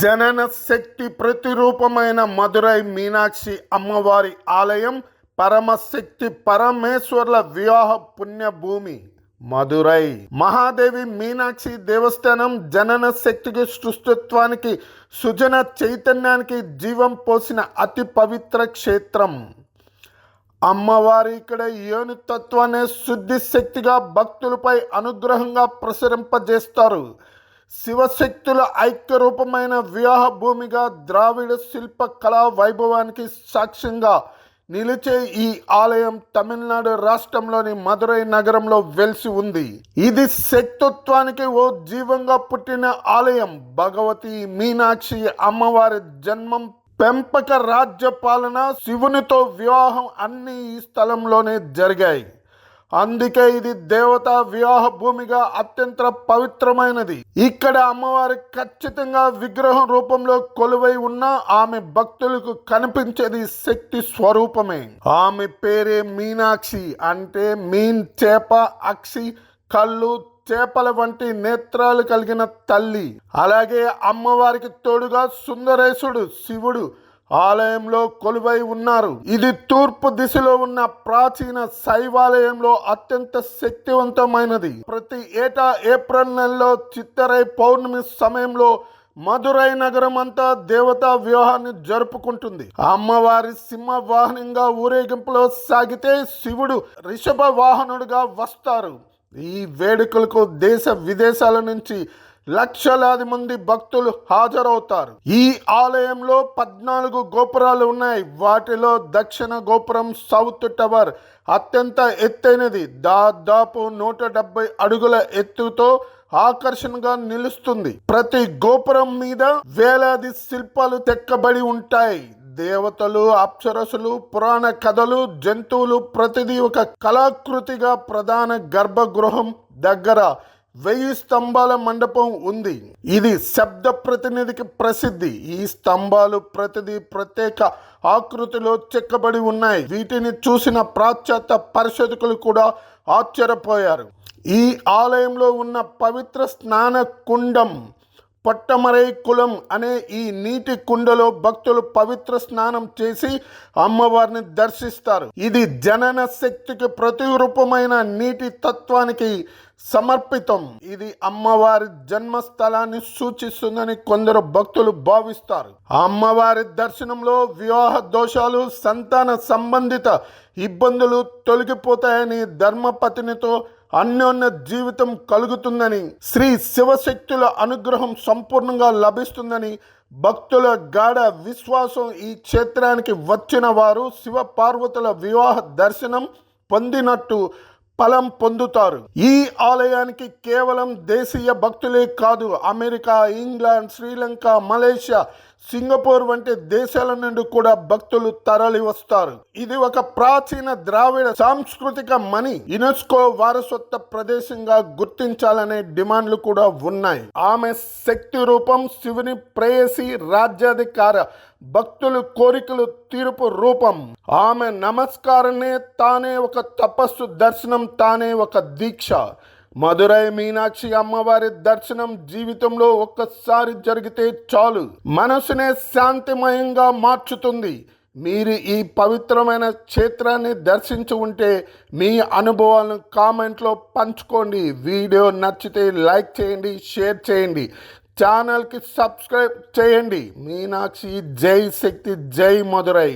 జనన శక్తి ప్రతిరూపమైన మదురై మీనాక్షి అమ్మవారి ఆలయం పరమశక్తి పరమేశ్వర్ల వివాహ పుణ్యభూమి మదురై. మహాదేవి మీనాక్షి దేవస్థానం జనన శక్తికి, సృష్టిత్వానికి, సుజన చైతన్యానికి జీవం పోసిన అతి పవిత్ర క్షేత్రం. అమ్మవారి ఇక్కడ యోని తత్వాన్ని శుద్ధి శక్తిగా భక్తులపై అనుగ్రహంగా ప్రసరింపజేస్తారు. శివశక్తుల ఐక్య రూపమైన వివాహ భూమిగా, ద్రావిడ శిల్ప కళా వైభవానికి సాక్ష్యంగా నిలిచే ఈ ఆలయం తమిళనాడు రాష్ట్రంలోని మదురై నగరంలో వెలిసి ఉంది. ఇది శక్తిత్వానికి ఓ జీవంగా పుట్టిన ఆలయం. భగవతి మీనాక్షి అమ్మవారి జన్మం, పెంపక, రాజ్య పాలన, శివునితో వివాహం అన్నీ ఈ స్థలంలోనే జరిగాయి. అందుకే ఇది దేవతా వివాహ భూమిగా అత్యంత పవిత్రమైనది. ఇక్కడ అమ్మవారి ఖచ్చితంగా విగ్రహం రూపంలో కొలువై ఉన్న ఆమె భక్తులకు కనిపించేది శక్తి స్వరూపమే. ఆమె పేరే మీనాక్షి, అంటే మీన్ చేప, అక్షి కళ్ళు, చేపల వంటి నేత్రాలు కలిగిన తల్లి. అలాగే అమ్మవారికి తోడుగా సుందరేశుడు శివుడు ఆలయంలో కొలువై ఉన్నారు. ఇది తూర్పు దిశలో ఉన్న ప్రాచీన శైవాలయంలో అత్యంత శక్తివంతమైనది. ప్రతి ఏటా ఏప్రిల్ నెలలో చిత్తరై పౌర్ణమి సమయంలో మదురై నగరం అంతా దేవతా వివాహాన్ని జరుపుకుంటుంది. అమ్మవారి సింహ వాహనంగా ఊరేగింపులో సాగితే శివుడు రిషభ వాహనుడుగా వస్తారు. ఈ వేడుకలకు దేశ విదేశాల నుంచి లక్షలాది మంది భక్తులు హాజరవుతారు. ఈ ఆలయంలో 14 గోపురాలు ఉన్నాయి. వాటిలో దక్షిణ గోపురం, సౌత్ టవర్ అత్యంత ఎత్తైనది. దాదాపు 170 అడుగుల ఎత్తుతో ఆకర్షణగా నిలుస్తుంది. ప్రతి గోపురం మీద వేలాది శిల్పాలు చెక్కబడి ఉంటాయి. దేవతలు, అప్సరసులు, పురాణ కథలు, జంతువులు ప్రతిదీ ఒక కళాకృతిగా. ప్రధాన గర్భగృహం దగ్గర 1000 స్తంభాల మండపం ఉంది. ఇది శబ్ద ప్రతినిధికి ప్రసిద్ధి. ఈ స్తంభాలు ప్రతిదీ ప్రత్యేక ఆకృతిలో చెక్కబడి ఉన్నాయి. వీటిని చూసిన పాశ్చాత్య పరిశోధకులు కూడా ఆశ్చర్యపోయారు. ఈ ఆలయంలో ఉన్న పవిత్ర స్నాన కుండం పొట్టమరై కులం అనే ఈ నీటి కుండలో భక్తులు పవిత్ర స్నానం చేసి అమ్మవారిని దర్శిస్తారు. ఇది జనన శక్తికి ప్రతిరూపమైన నీటి తత్వానికి సమర్పితం. ఇది అమ్మవారి జన్మస్థలాన్ని సూచిస్తుందని కొందరు భక్తులు భావిస్తారు. అమ్మవారి దర్శనంలో వివాహ దోషాలు, సంతాన సంబంధిత ఇబ్బందులు తొలగిపోతాయని, ధర్మపత్నితో అన్యోన్య జీవితం కలుగుతుందని, శ్రీ శివశక్తుల అనుగ్రహం సంపూర్ణంగా లభిస్తుందని భక్తుల గాఢ విశ్వాసం. ఈ క్షేత్రానికి వచ్చిన వారు శివ పార్వతుల వివాహ దర్శనం పొందినట్టు ఫలం పొందుతారు. ఈ ఆలయానికి కేవలం దేశీయ భక్తులే కాదు, America, England, Sri Lanka, Malaysia, Singapore వంటి దేశాల నుండి కూడా భక్తులు తరలి వస్తారు. ఇది ఒక ప్రాచీన ద్రావిడ సాంస్కృతిక మణి. యునెస్కో వారసత్వ ప్రదేశంగా గుర్తించాలనే డిమాండ్లు కూడా ఉన్నాయి. ఆమె శక్తి రూపం, శివుని ప్రేయసి, రాజ్యాధికార, భక్తులు కోరికలు తీర్పు రూపం. ఆమె నమస్కారమే తానే ఒక తపస్సు, దర్శనం తానే ఒక దీక్ష. మదురై మీనాక్షి అమ్మవారి దర్శనం జీవితంలో ఒక్కసారి జరిగితే చాలు, మనసునే శాంతిమయంగా మార్చుతుంది. మీరు ఈ పవిత్రమైన క్షేత్రాన్ని దర్శించి ఉంటే మీ అనుభవాలను కామెంట్లో పంచుకోండి. వీడియో నచ్చితే లైక్ చేయండి, షేర్ చేయండి, ఛానల్కి సబ్స్క్రైబ్ చేయండి. మీనాక్షి జై శక్తి, జై మదురై.